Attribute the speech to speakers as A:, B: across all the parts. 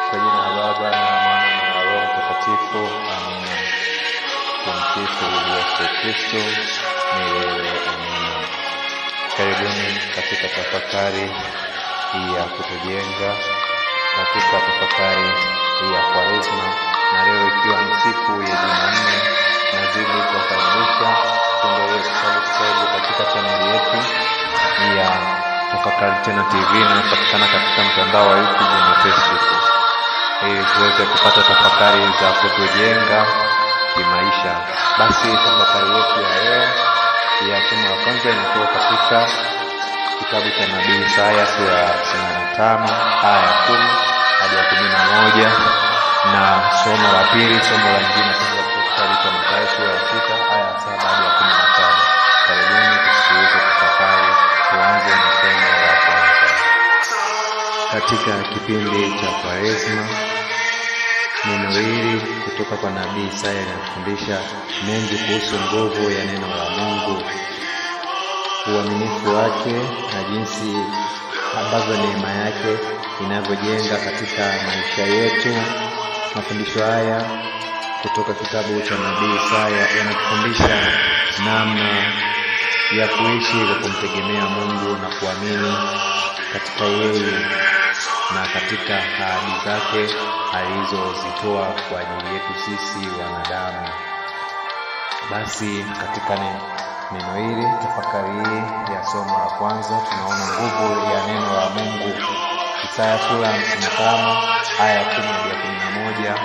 A: Kwa jina la Baba na Mwana na Roho Mtakatifu. Amina. Tumsifu Yesu Kristo milele. Amina. Karibuni katika tafakari hii ya kutujenga, katika tafakari hii ya Kwaresma, na leo ikiwa ni siku ya Jumanne, nazidi kuwakaribisha tuendelee kusubscribe katika channel yetu ya Tafakari Tena TV inayopatikana katika mtandao wa YouTube na Facebook, ili tuweze kupata tafakari za kutujenga kimaisha. Basi tafakari yetu ya leo ya somo la kwanza inatoka katika kitabu cha Nabii Isaya sura ya 55 aya ya 10 hadi ya 11, na somo la pili, somo la Injili kutoka kitabu cha Mathayo sura ya 6 aya ya 7 hadi ya 15. Karibuni tusikilize tafakari. Tuanze na somo la kwanza. Katika kipindi cha Kwaresma, neno hili kutoka kwa Nabii Isaya linafundisha mengi kuhusu nguvu ya neno la Mungu, uaminifu wake na jinsi ambavyo neema yake inavyojenga katika maisha yetu. Mafundisho haya kutoka kitabu cha Nabii Isaya yanatufundisha namna ya kuishi kwa kumtegemea Mungu na kuamini katika yeye na katika ahadi zake alizozitoa kwa ajili yetu sisi wanadamu. Basi katika neno hili, tafakari hii ya somo la kwanza, tunaona nguvu ya neno la Mungu. Isaya sura ya 55 aya ya 10 hadi ya 11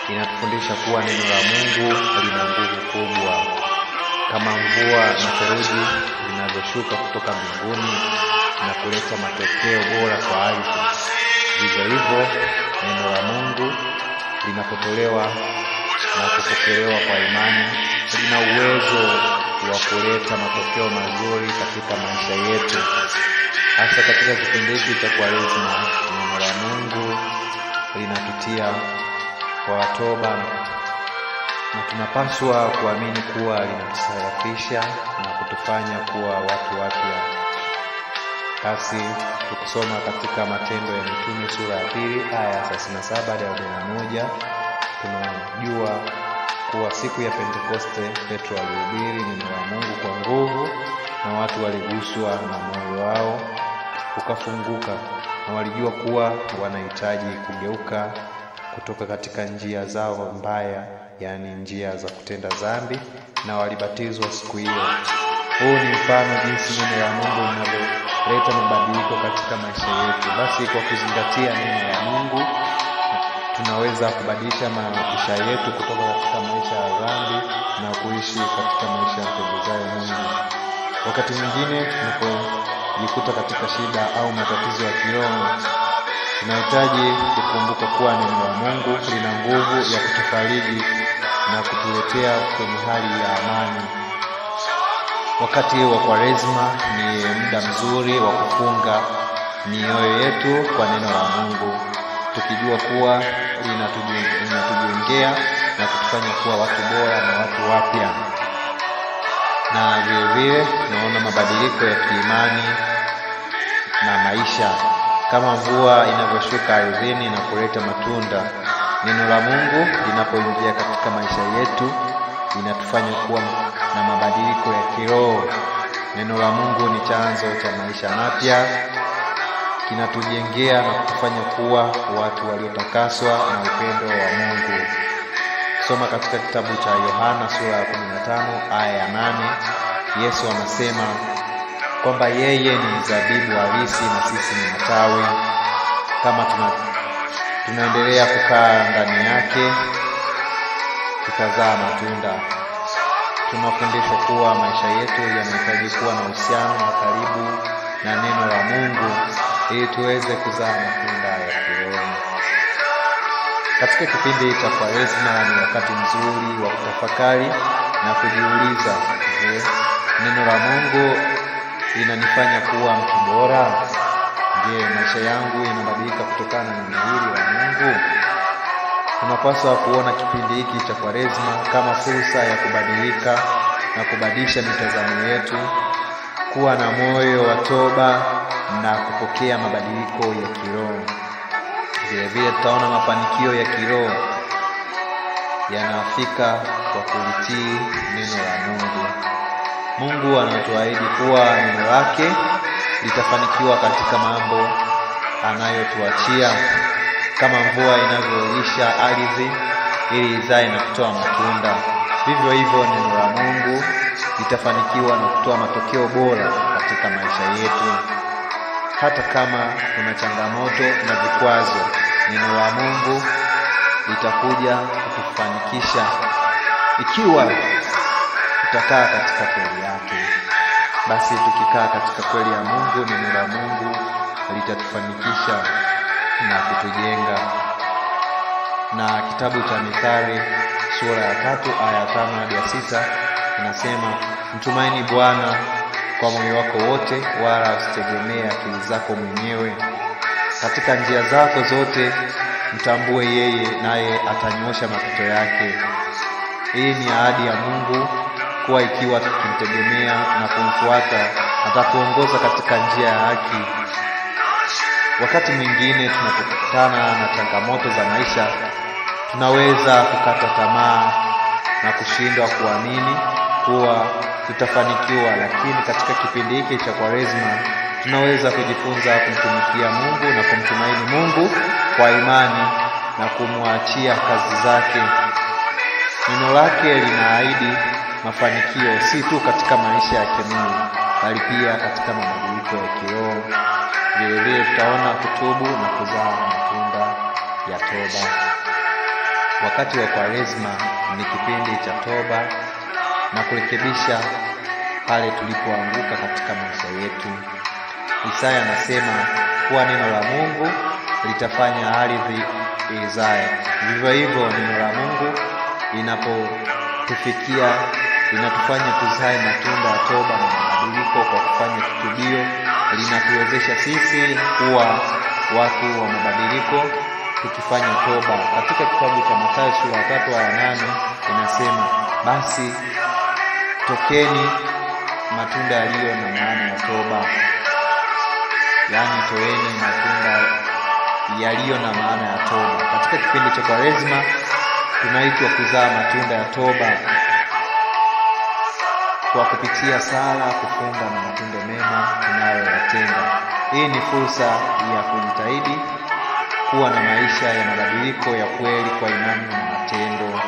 A: inatufundisha kuwa neno la Mungu lina nguvu kubwa. Kama mvua na theluji zinazoshuka kutoka mbinguni na kuleta matokeo bora kwa ardhi, vivyo hivyo neno la Mungu linapotolewa na kupokelewa kwa imani lina uwezo wa kuleta matokeo mazuri katika maisha yetu. Hasa katika kipindi hiki cha Kwaresma, neno la Mungu linatutia kwa toba, na tunapaswa kuamini kuwa linatusafisha na kutufanya kuwa watu wapya. Basi tukisoma katika Matendo ya Mitume sura ya 2 aya ya 37 hadi 41, tunajua kuwa siku ya Pentekoste Petro alihubiri neno la Mungu kwa nguvu, na watu waliguswa na moyo wao ukafunguka, na walijua kuwa wanahitaji kugeuka kutoka katika njia zao mbaya, yani njia za kutenda dhambi, na walibatizwa siku hiyo. Huu ni mfano jinsi neno la Mungu linavyoleta mabadiliko katika maisha yetu. Basi kwa kuzingatia neno la Mungu, tunaweza kubadilisha maisha yetu kutoka katika maisha ya dhambi na kuishi katika maisha ya kumtukuza Mungu. Wakati mwingine tunapojikuta katika shida au matatizo ya kiroho, tunahitaji kukumbuka kuwa neno la Mungu lina nguvu ya kutufariji na kutuletea kwenye hali ya amani. Wakati wa Kwaresma ni muda mzuri wa kufunga mioyo yetu kwa neno la Mungu, tukijua kuwa linatujengea na kutufanya kuwa watu bora na watu wapya. Na vile vile tunaona mabadiliko ya kiimani na maisha. Kama mvua inavyoshuka ardhini na kuleta matunda, neno la Mungu linapoingia katika maisha yetu linatufanya kuwa na mabadiliko ya kiroho. Neno la Mungu ni chanzo cha maisha mapya, kinatujengea na kutufanya kuwa watu waliotakaswa na upendo wa Mungu. Soma katika kitabu cha Yohana sura ya 15 aya ya 8, Yesu anasema kwamba yeye ni mzabibu halisi na sisi ni matawi. Kama tunaendelea kukaa ndani yake, tutazaa matunda. Tunafundishwa kuwa maisha yetu yanahitaji kuwa na uhusiano wa karibu na neno la Mungu ili tuweze kuzaa matunda ya kiroho. Katika kipindi cha Kwaresma ni wakati mzuri wa kutafakari na kujiuliza, je, neno la Mungu linanifanya kuwa mtu bora? Je, maisha yangu yanabadilika kutokana na neno hili la Mungu? Tunapaswa kuona kipindi hiki cha Kwaresma kama fursa ya kubadilika na kubadilisha mitazamo yetu, kuwa na moyo wa toba na kupokea mabadiliko ya kiroho. Vile vile tutaona mafanikio ya kiroho yanafika kwa kulitii neno la Mungu. Mungu anatuahidi kuwa neno lake litafanikiwa katika mambo anayotuachia, kama mvua inavyolisha ardhi ili izae na kutoa matunda. Vivyo hivyo neno la Mungu litafanikiwa na kutoa matokeo bora katika maisha yetu. Hata kama kuna changamoto na vikwazo, neno la Mungu litakuja kutufanikisha ikiwa tutakaa katika kweli yake. Basi tukikaa katika kweli ya Mungu, neno la Mungu litatufanikisha na kutujenga. Na kitabu cha Mithali sura ya 3 aya 5 hadi 6 inasema, mtumaini Bwana kwa moyo wako wote, wala usitegemee akili zako mwenyewe. Katika njia zako zote mtambue yeye, naye atanyoosha mapito yake. Hii ni ahadi ya Mungu kuwa ikiwa tukimtegemea na kumfuata, atatuongoza katika njia ya haki. Wakati mwingine tunapokutana na changamoto za maisha, tunaweza kukata tamaa na kushindwa kuamini kuwa tutafanikiwa, lakini katika kipindi hiki cha Kwaresma tunaweza kujifunza kumtumikia Mungu na kumtumaini Mungu kwa imani na kumwachia kazi zake. Neno lake linaahidi mafanikio si tu katika maisha ya kimwili, bali pia katika mabadiliko ya kiroho. Vile vile tutaona kutubu na kuzaa matunda ya toba. Wakati wa Kwaresma ni kipindi cha toba na kurekebisha pale tulipoanguka katika maisha yetu. Isaya anasema kuwa neno la Mungu litafanya ardhi izae. Vivyo hivyo neno la Mungu linapotufikia linatufanya tuzae matunda ya toba na mabadiliko kwa kufanya kitubio. Linatuwezesha sisi kuwa watu wa mabadiliko tukifanya toba. Katika kitabu cha Mathayo sura ya 3 aya 8 inasema, basi tokeni matunda yaliyo na maana ya toba. Yaani toeni matunda yaliyo na maana ya toba. Katika kipindi cha Kwaresma tunaitwa kuzaa matunda ya toba kwa kupitia sala, kufunga na matendo mema tunayoyatenda. Hii ni fursa ya kujitahidi kuwa na maisha ya mabadiliko ya kweli kwa imani na matendo.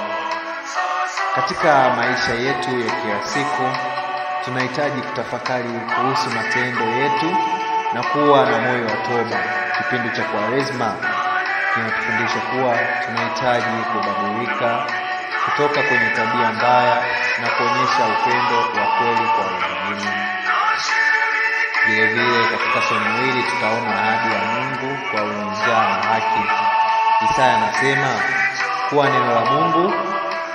A: Katika maisha yetu ya kila siku tunahitaji kutafakari kuhusu matendo yetu na kuwa na moyo wa toba. Kipindi cha Kwaresma kinatufundisha kuwa tunahitaji kubadilika kutoka kwenye tabia mbaya na kuonyesha upendo wa kweli kwa wengine. Vile vile katika somo hili tutaona ahadi ya Mungu kwa uunjaa na haki. Isaya anasema kuwa neno la Mungu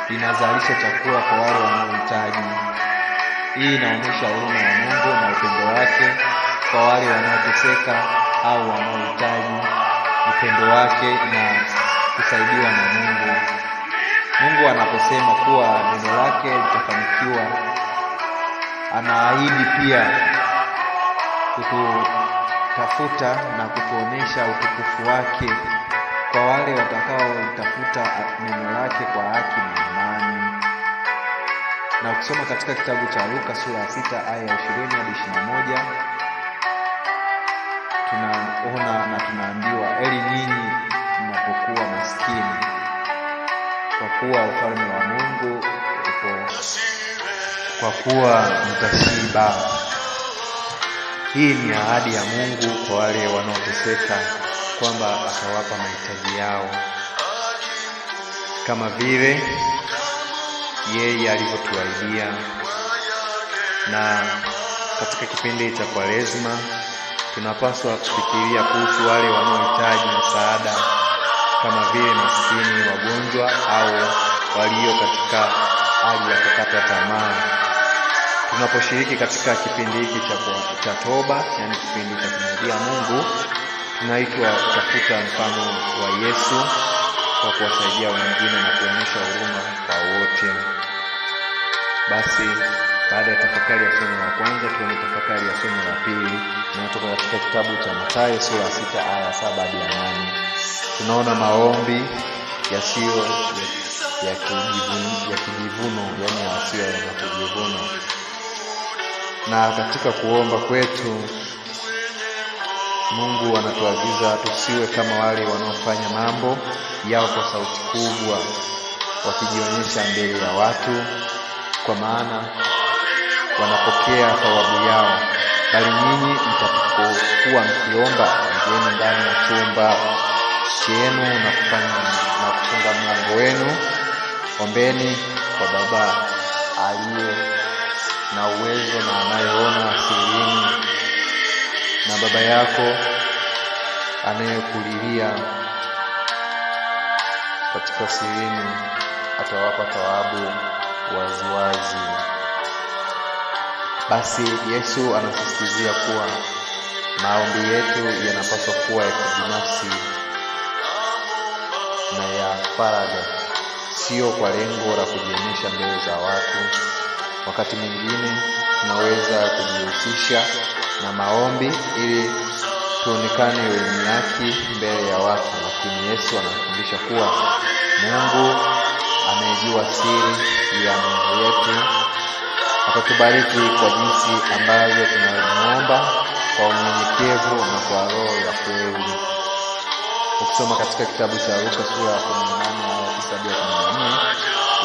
A: linazalisha chakula kwa wale wanaohitaji. Hii inaonyesha huruma ya Mungu na upendo wake kwa wale wanaoteseka au wanaohitaji upendo wake na kusaidiwa na Mungu. Mungu anaposema kuwa neno lake litafanikiwa, anaahidi pia kututafuta na kutuonesha utukufu wake kwa wale watakaotafuta neno lake kwa haki na imani. Na ukisoma katika kitabu cha Luka sura ya 6 aya 20 hadi 21 tunaona na tunaambiwa, heri nyinyi mnapokuwa maskini, kwa kuwa ufalme wa Mungu upo, kwa kuwa mtashiba. Hii ni ahadi ya Mungu kwa wale wanaoteseka, kwamba atawapa mahitaji yao kama vile yeye alivyotuahidia. Na katika kipindi cha Kwaresma tunapaswa kufikiria kuhusu wale wanaohitaji msaada, kama vile maskini, wagonjwa au walio katika hali ya kukata tamaa. Tunaposhiriki katika kipindi hiki cha toba, yani kipindi cha kumrudia Mungu, tunaitwa kutafuta mfano wa Yesu kwa kuwasaidia wengine na kuonyesha huruma kwa wote. Basi baada ya tafakari ya somo la kwanza, tuone tafakari ya somo la pili inayotoka katika kitabu cha Mathayo sura 6 aya 7 hadi 8. Tunaona maombi yasiyo ya kijivuno, yani yasiyo ya kujivuno. Na katika kuomba kwetu Mungu anatuagiza tusiwe kama wale wanaofanya mambo yao kwa sauti kubwa, wakijionyesha mbele ya watu, kwa maana wanapokea thawabu yao. Bali nyinyi mtakapokuwa mkiomba, ingieni ndani ya chumba chenu na kufunga mlango wenu. Ombeni kwa Baba aliye na uwezo na anayeona sirini, na Baba yako anayekulilia katika sirini atawapa thawabu waziwazi. Basi Yesu anasisitizia kuwa maombi yetu yanapaswa kuwa ya kibinafsi na ya faragha, sio kwa lengo la kujionyesha mbele za watu. Wakati mwingine tunaweza kujihusisha na maombi ili tuonekane wenye haki mbele ya watu, lakini Yesu anafundisha kuwa Mungu anayejua siri ya mioyo yetu atatubariki kwa jinsi ambavyo tunamuomba kwa unyenyekevu na kwa roho ya kweli. Ukisoma katika kitabu cha Luka sura ya 18 aya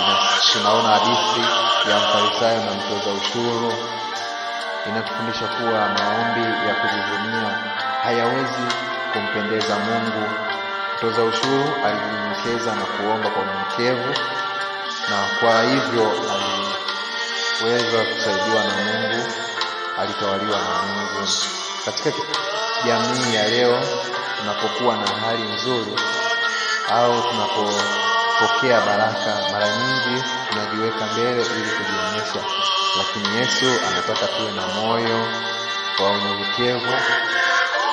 A: 9-14, tunaona hadithi ya Mfarisayo na mtoza ushuru. Inatufundisha kuwa maombi ya kujivunia hayawezi kumpendeza Mungu. Mtoza ushuru alijinyenyekeza na kuomba kwa unyenyekevu, na kwa hivyo aliweza kusaidiwa na Mungu, alitawaliwa na Mungu. Katika jamii ya leo, tunapokuwa na hali nzuri au tunapopokea baraka, mara nyingi tunajiweka mbele ili kujionyesha, lakini Yesu anataka tuwe na moyo wa unyenyekevu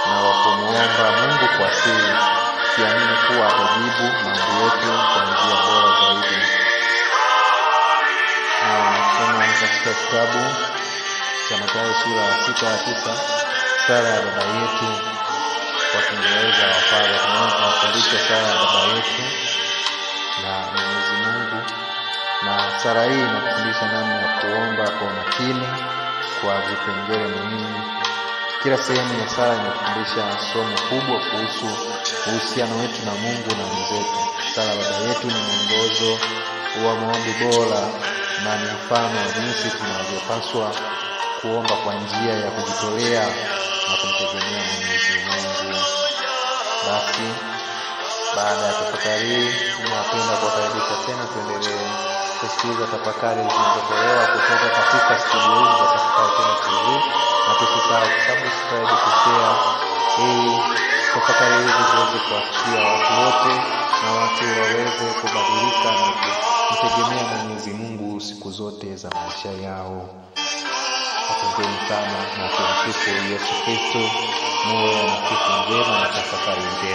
A: na wa kumuomba Mungu kwa siri, tukiamini kuwa atajibu maombi yetu kwa njia bora zaidi. Na katika kitabu cha Mathayo sura ya 6 sala ya Baba yetu kwa Kiingereza wa Father, tunafundisha sala ya Baba yetu na Mwenyezi Mungu. Na sala hii inatufundisha namna ya kuomba kwa makini kwa vipengele muhimu. Kila sehemu ya sala inatufundisha somo kubwa kuhusu uhusiano wetu na Mungu na wenzetu. Sala ya Baba yetu ni mwongozo wa maombi bora na ni mfano wa jinsi tunavyopaswa kuomba kwa njia ya kujitolea na kumtegemea Mwenyezi Mungu. Basi baada ya tafakari, ninapenda kuwakaribisha tena tuendelee kusikiliza tafakari zinazotolewa kutoka katika studio hizi za Tafakari Tena TV, na tusisahau kusubscribe, kushare ili tafakari hizi ziweze kuwafikia watu wote na watu waweze kubadilika na kumtegemea Mwenyezi Mungu siku zote za maisha yao. Asanteni sana na tumsifu Yesu Kristo. Moyo na siku njema na tafakari njema.